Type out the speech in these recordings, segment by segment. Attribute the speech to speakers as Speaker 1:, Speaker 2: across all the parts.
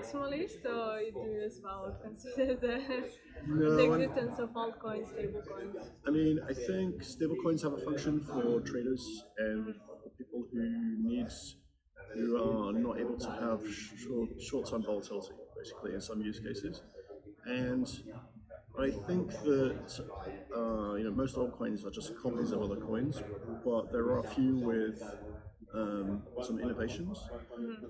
Speaker 1: maximalist, or do you as well consider the
Speaker 2: No,
Speaker 1: existence of altcoins, stablecoins?
Speaker 2: I mean, I think stablecoins have a function for traders and for people who are not able to have short-term volatility, basically, in some use cases. And I think that most altcoins are just copies of other coins, but there are a few with some innovations,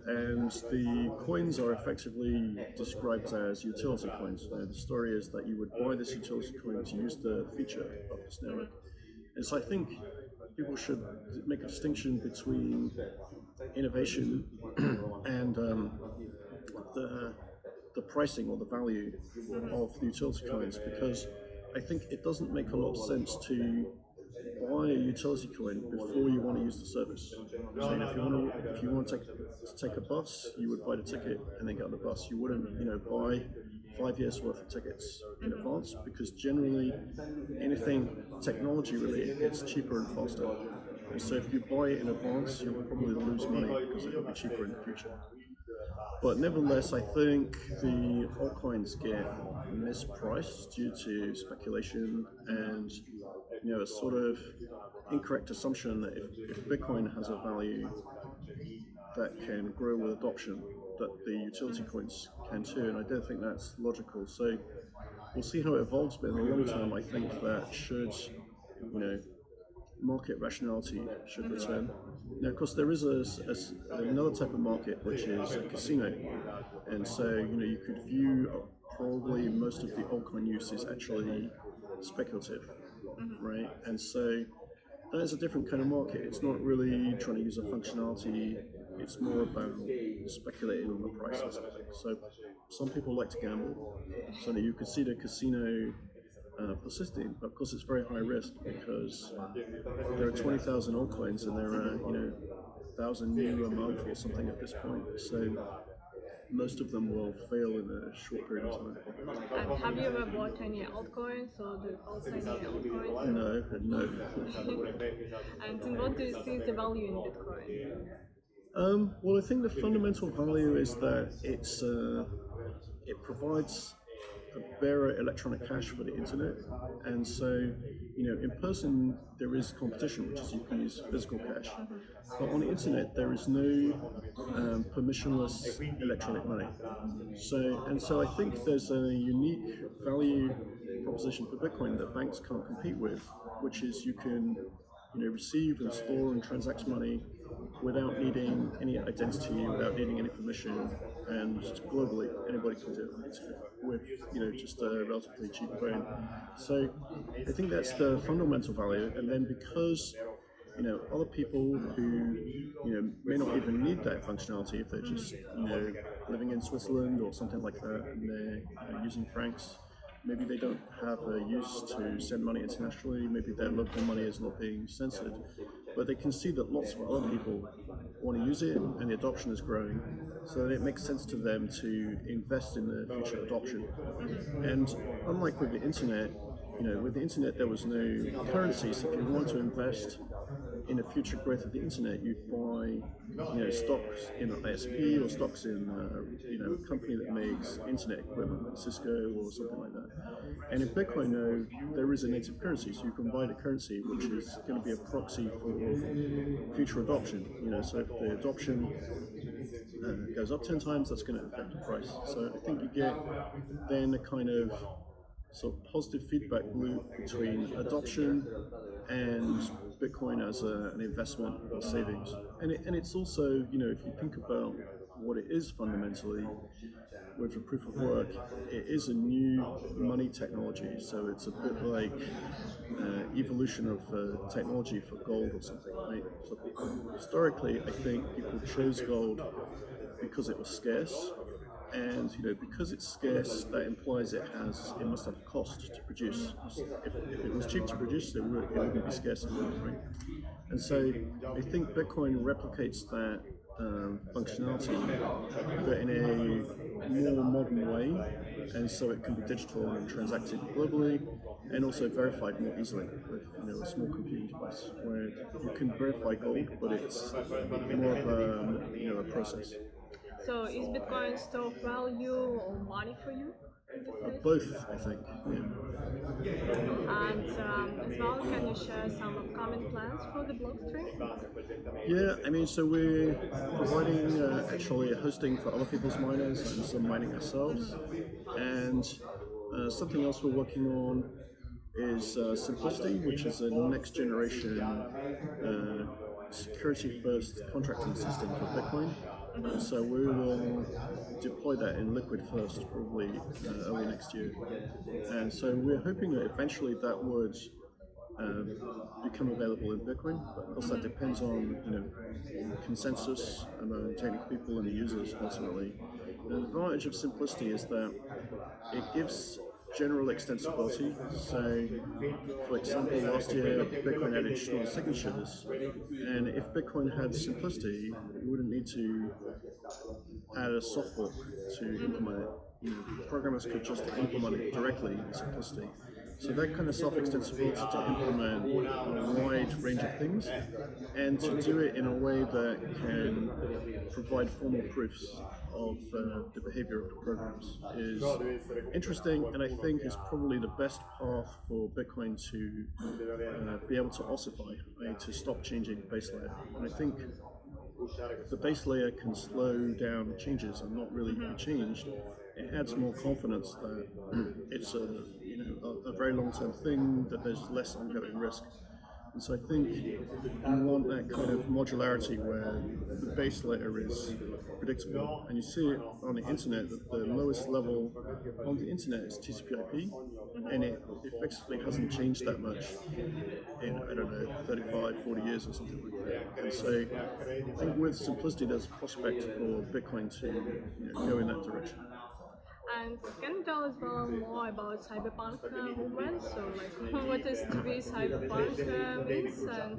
Speaker 2: and the coins are effectively described as utility coins. The story is that you would buy this utility coin to use the feature of this network. And so I think people should make a distinction between innovation and the pricing or the value of the utility coins, because I think it doesn't make a lot of sense to buy a utility coin before you want to use the service. So if you want to take a bus, you would buy the ticket and then get on the bus. You wouldn't buy 5 years worth of tickets in advance, because generally anything technology related gets cheaper and faster. And so if you buy it in advance, you'll probably lose money because it will be cheaper in the future. But nevertheless, I think the altcoins get mispriced due to speculation and a sort of incorrect assumption that if Bitcoin has a value that can grow with adoption, that the utility coins can too, and I don't think that's logical. So we'll see how it evolves, but in the long term, I think that should, market rationality should return. Now, of course, there is another type of market, which is a casino, and so you could view probably most of the altcoin use is actually speculative, right? And so that is a different kind of market. It's not really trying to use a functionality. It's more about speculating on the price of something. So some people like to gamble, so that you could see the casino persisting, but of course it's very high risk because there are 20,000 altcoins and there are 1,000 new a month or something at this point. So most of them will fail in a short period of time.
Speaker 1: And have you ever bought any altcoins, or do you hold any altcoins?
Speaker 2: No.
Speaker 1: And what do you see as the value in Bitcoin?
Speaker 2: Well, I think the fundamental value is that it provides a bearer electronic cash for the internet, and so in person there is competition, which is you can use physical cash, but on the internet there is no permissionless electronic money. So I think there's a unique value proposition for Bitcoin that banks can't compete with, which is you can receive and store and transact money without needing any identity, without needing any permission, and globally anybody can do it with just a relatively cheap phone. So I think that's the fundamental value, and then because other people who may not even need that functionality if they're just living in Switzerland or something like that, and they're using francs. Maybe they don't have a use to send money internationally, maybe their local money is not being censored, but they can see that lots of other people want to use it and the adoption is growing, so it makes sense to them to invest in the future adoption. And unlike with the internet, with the internet there was no currency, so if you want to invest in the future growth of the internet, you'd buy stocks in an ISP or stocks in a company that makes internet equipment, like Cisco or something like that. And in Bitcoin, there is a native currency, so you can buy the currency, which is going to be a proxy for future adoption. So if the adoption goes up 10 times, that's going to affect the price. So I think you get then a kind of sort of positive feedback loop between adoption and Bitcoin as an investment or savings. And it's also, if you think about what it is fundamentally, with a proof of work, it is a new money technology. So it's a bit like evolution of technology for gold or something, right? So historically, I think people chose gold because it was scarce. And because it's scarce, that implies it must have a cost to produce. If it was cheap to produce, it wouldn't be scarce anymore, right? And so I think Bitcoin replicates that functionality, but in a more modern way, and so it can be digital and transacted globally, and also verified more easily with a small computing device, where you can verify gold, but it's more of a process.
Speaker 1: So is Bitcoin store of value or money for you? In this case?
Speaker 2: Both, I think. Yeah.
Speaker 1: And as well, can you share some upcoming plans for the Blockstream?
Speaker 2: Yeah, I mean, so we're providing actually hosting for other people's miners and some mining ourselves. And something else we're working on is Simplicity, which is a next generation security first contracting system for Bitcoin. And so we will deploy that in Liquid first, probably early next year. And so we're hoping that eventually that would become available in Bitcoin, but of course that depends on consensus among technical people and the users ultimately. The advantage of Simplicity is that it gives general extensibility. So, for example, last year Bitcoin added strong signatures, and if Bitcoin had Simplicity, you wouldn't need to add a soft fork to implement it. Programmers could just implement it directly in Simplicity. So that kind of self-extensibility to implement a wide range of things and to do it in a way that can provide formal proofs of the behavior of the programs is interesting, and I think is probably the best path for Bitcoin to be able to ossify, to stop changing base layer. And I think if the base layer can slow down changes and not really be changed, it adds more confidence that it's a very long-term thing, that there's less ongoing risk. And so I think you want that kind of modularity where the base layer is predictable. And you see it on the internet that the lowest level on the internet is TCP/IP, and it effectively hasn't changed that much in, I don't know, 35, 40 years or something like that. And so I think with Simplicity, there's a prospect for Bitcoin to go in that direction.
Speaker 1: And can you tell us more about Cyberpunk movement? So, like, what is to be Cyberpunk means, and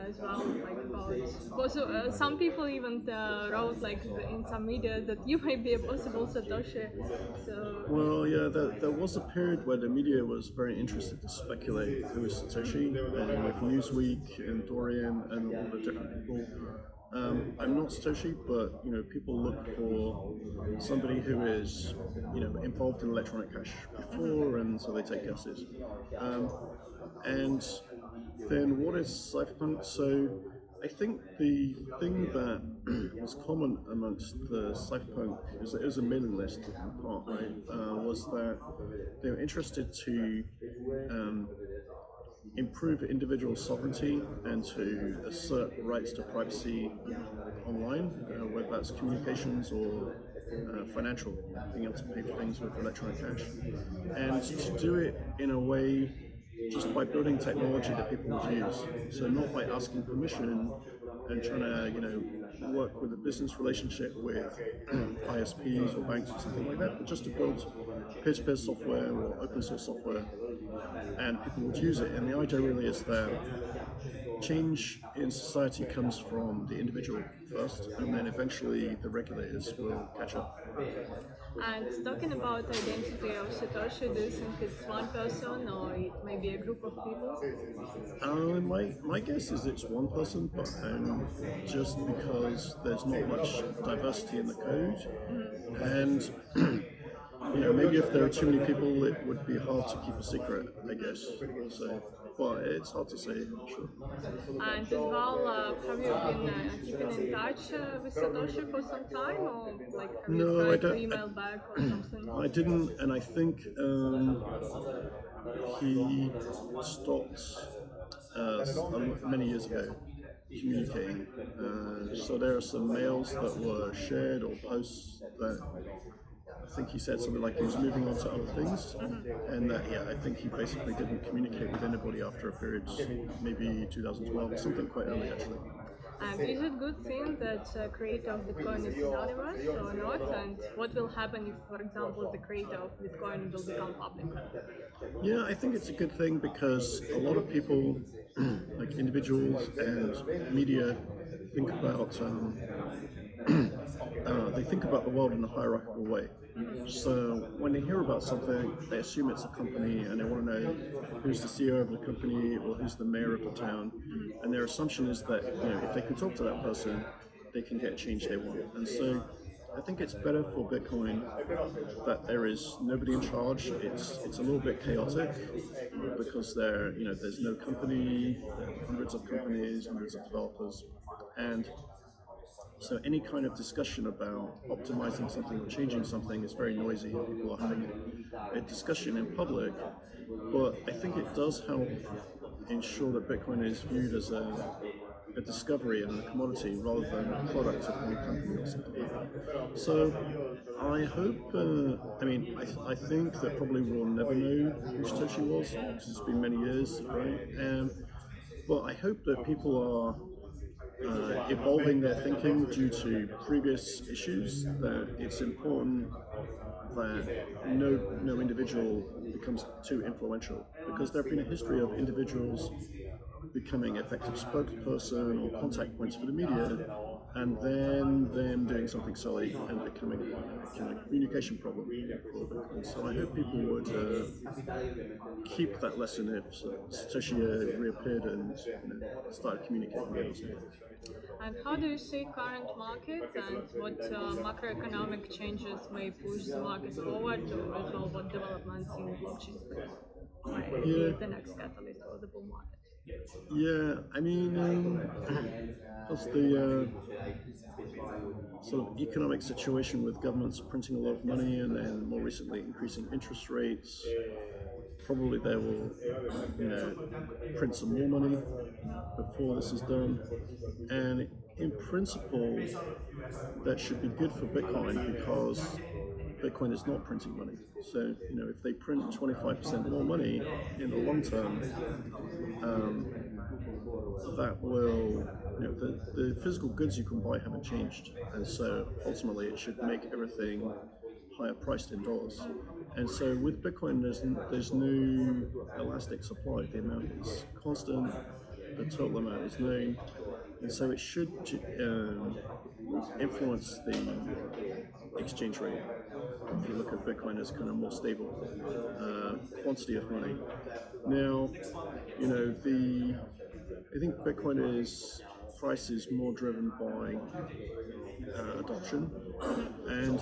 Speaker 1: as well, like, about also some people even wrote like in some media that you might be a possible Satoshi. So,
Speaker 2: well, yeah, there was a period where the media was very interested to speculate who is Satoshi, and with Newsweek and Dorian and all the different people. I'm not Satoshi, but people look for somebody who is involved in electronic cash before, and so they take guesses. And then what is Cypherpunk? So I think the thing that was common amongst the Cypherpunk is that it was a mailing list in part, right? Was that they were interested to improve individual sovereignty and to assert rights to privacy online, whether that's communications or financial, being able to pay for things with electronic cash, and to do it in a way just by building technology that people would use. So not by asking permission and trying to work with a business relationship with ISPs or banks or something like that, but just to build peer-to-peer software or open source software, and people would use it. And the idea really is that change in society comes from the individual first, and then eventually the regulators will catch up.
Speaker 1: and talking about identity of Satoshi, do you think it's one person or it may be a group of people?
Speaker 2: My guess is it's one person, but just because there's not much diversity in the code, and maybe if there are too many people, it would be hard to keep a secret, I guess. So, but it's hard to say, I'm sure.
Speaker 1: And as well, have you been keeping in touch with Satoshi for some time, or like have you
Speaker 2: No, I
Speaker 1: tried to
Speaker 2: don't.
Speaker 1: email back or something?
Speaker 2: I didn't, and I think he stopped many years ago communicating. So there are some mails that were shared or posts that I think he said something like he was moving on to other things, and that I think he basically didn't communicate with anybody after a period, maybe 2012 or something quite early actually.
Speaker 1: And is it a good thing that creator of Bitcoin is anonymous or not? And what will happen if, for example, the creator of Bitcoin will become public?
Speaker 2: Yeah, I think it's a good thing because a lot of people, like individuals and media, think about they think about the world in a hierarchical way. So when they hear about something, they assume it's a company and they want to know who's the CEO of the company or who's the mayor of the town. And their assumption is that if they can talk to that person, they can get change they want. And so I think it's better for Bitcoin that there is nobody in charge. It's a little bit chaotic because there's no company, there are hundreds of companies, hundreds of developers, and so any kind of discussion about optimizing something or changing something is very noisy, and people are having a discussion in public. But I think it does help ensure that Bitcoin is viewed as a discovery and a commodity rather than a product of one company or something like that. So I hope, I think that probably we'll never know who Satoshi was because it's been many years, right? But I hope that people are evolving their thinking due to previous issues, that it's important that no individual becomes too influential, because there have been a history of individuals becoming effective spokesperson or contact points for the media, and then them doing something silly and becoming a communication problem for Bitcoin. So I hope people would keep that lesson if Satoshi reappeared and started communicating it or something.
Speaker 1: And how do you see current market and what macroeconomic changes may push the market forward, or as well what developments in blockchain space may
Speaker 2: Yeah.
Speaker 1: be the next catalyst for the bull market?
Speaker 2: Yeah, plus the sort of economic situation with governments printing a lot of money and then more recently increasing interest rates, probably they will, print some more money before this is done. And in principle, that should be good for Bitcoin because Bitcoin is not printing money. So, if they print 25% more money in the long term, that will, the physical goods you can buy haven't changed. And so ultimately it should make everything higher priced in dollars. And so with Bitcoin, there's no elastic supply. The amount is constant, the total amount is known. And so it should influence the exchange rate. If you look at Bitcoin as kind of more stable quantity of money. Now, I think Bitcoin price is more driven by adoption, and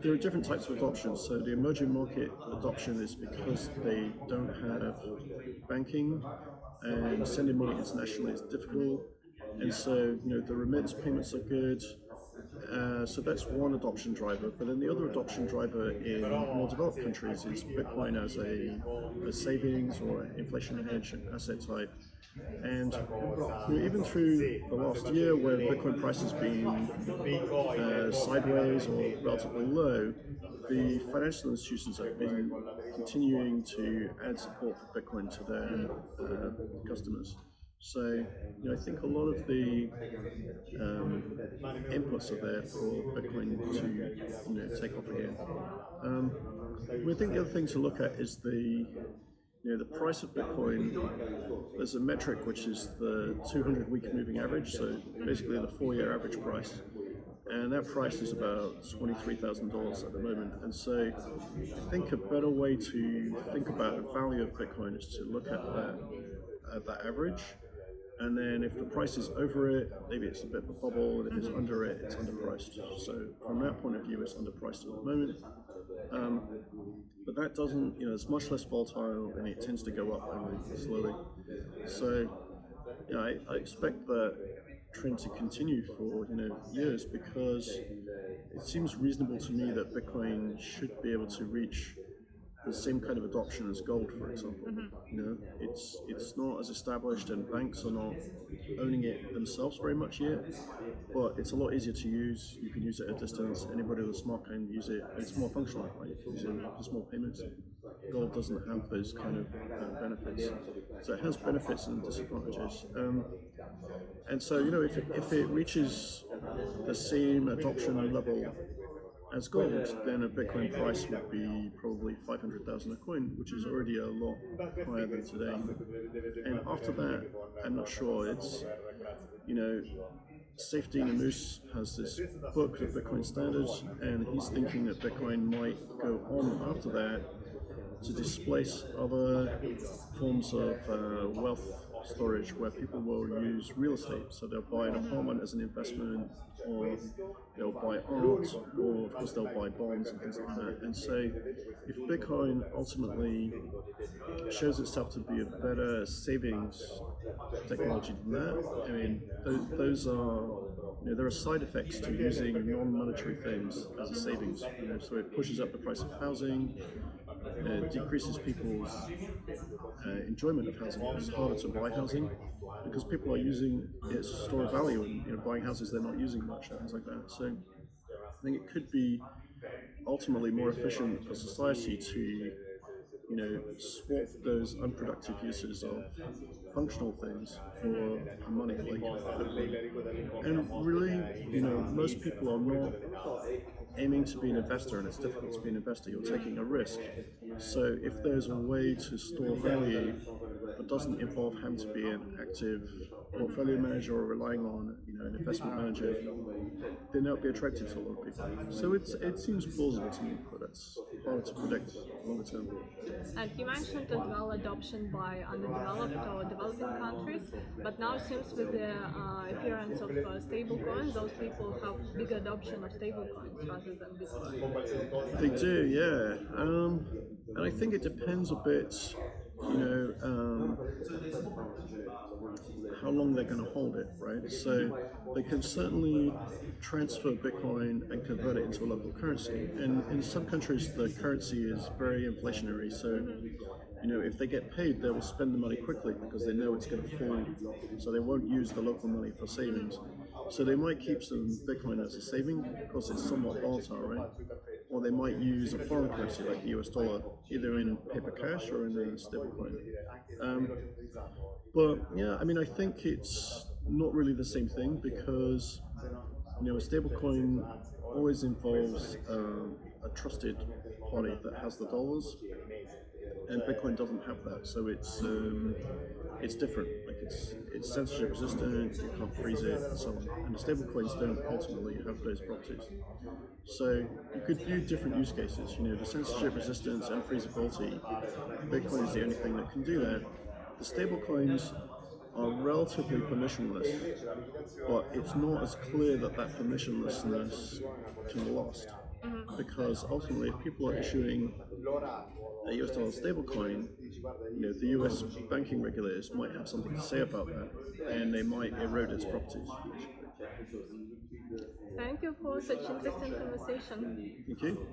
Speaker 2: there are different types of adoption. So the emerging market adoption is because they don't have banking, and sending money internationally is difficult, and so the remittance payments are good. So that's one adoption driver. But then the other adoption driver in more developed countries is Bitcoin as a savings or inflation hedge asset type. And even through the last year, where Bitcoin price has been sideways or relatively low, the financial institutions have been continuing to add support for Bitcoin to their customers. So I think a lot of the inputs are there for Bitcoin to take off again. I think the other thing to look at is the price of Bitcoin. There's a metric which is the 200-week moving average, so basically the 4-year average price, and that price is about $23,000 at the moment. And so I think a better way to think about the value of Bitcoin is to look at that average. And then if the price is over it, maybe it's a bit of a bubble, and if it's under it, it's underpriced. So from that point of view, it's underpriced at the moment. But that doesn't, it's much less volatile, and it tends to go up only slowly. So I expect that trend to continue for years, because it seems reasonable to me that Bitcoin should be able to reach the same kind of adoption as gold, for example. It's not as established, and banks are not owning it themselves very much yet. But it's a lot easier to use. You can use it at a distance. Anybody with a smart can use it. It's more functional, right? You can use it for small payments. Gold doesn't have those kind of benefits. So it has benefits and disadvantages. And so if it reaches the same adoption level as gold, then a Bitcoin price would be probably 500,000 a coin, which is already a lot higher than today. And after that, I'm not sure. It's, Safety Namus has this book, The Bitcoin Standards, and he's thinking that Bitcoin might go on after that to displace other forms of wealth storage where people will use real estate. So they'll buy an apartment as an investment, or they'll buy art, or of course they'll buy bonds and things like that. And so if Bitcoin ultimately shows itself to be a better savings technology than that, I mean, those are, there are side effects to using non-monetary things as a savings. So it pushes up the price of housing, decreases people's enjoyment of housing. It's harder to buy housing because people are using it as a store of value, and buying houses they're not using much and things like that. So I think it could be ultimately more efficient for society to swap those unproductive uses of functional things for money like Bitcoin. And really, most people are not aiming to be an investor, and it's difficult to be an investor. You're taking a risk. So if there's a way to store value that doesn't involve having to be an active portfolio manager or relying on an investment manager, then that would be attractive to a lot of people. So it seems plausible to me, but it's hard to predict longer term.
Speaker 1: And you mentioned as well adoption by underdeveloped or developing countries, but now it seems with the appearance of stablecoins, those people have big adoption of stablecoins rather than Bitcoin.
Speaker 2: They do, yeah. And I think it depends a bit, how long they're going to hold it, right? So they can certainly transfer Bitcoin and convert it into a local currency. And in some countries, the currency is very inflationary. So, if they get paid, they will spend the money quickly because they know it's going to fall. So they won't use the local money for savings. So they might keep some Bitcoin as a saving because it's somewhat volatile, right? Or they might use a foreign currency like the US dollar, either in paper cash or in a stablecoin. But yeah, I mean, I think it's not really the same thing because a stablecoin always involves a trusted party that has the dollars, and Bitcoin doesn't have that. So it's different. Like it's censorship resistant. You can't freeze it, and so on. And the stablecoins don't ultimately have those properties. So you could view different use cases. The censorship resistance and freezability. Bitcoin is the only thing that can do that. The stablecoins are relatively permissionless, but it's not as clear that permissionlessness can be lost. Because ultimately, if people are issuing a US dollar stablecoin, the US banking regulators might have something to say about that, and they might erode its properties.
Speaker 1: Thank you for such interesting conversation.
Speaker 2: Thank you.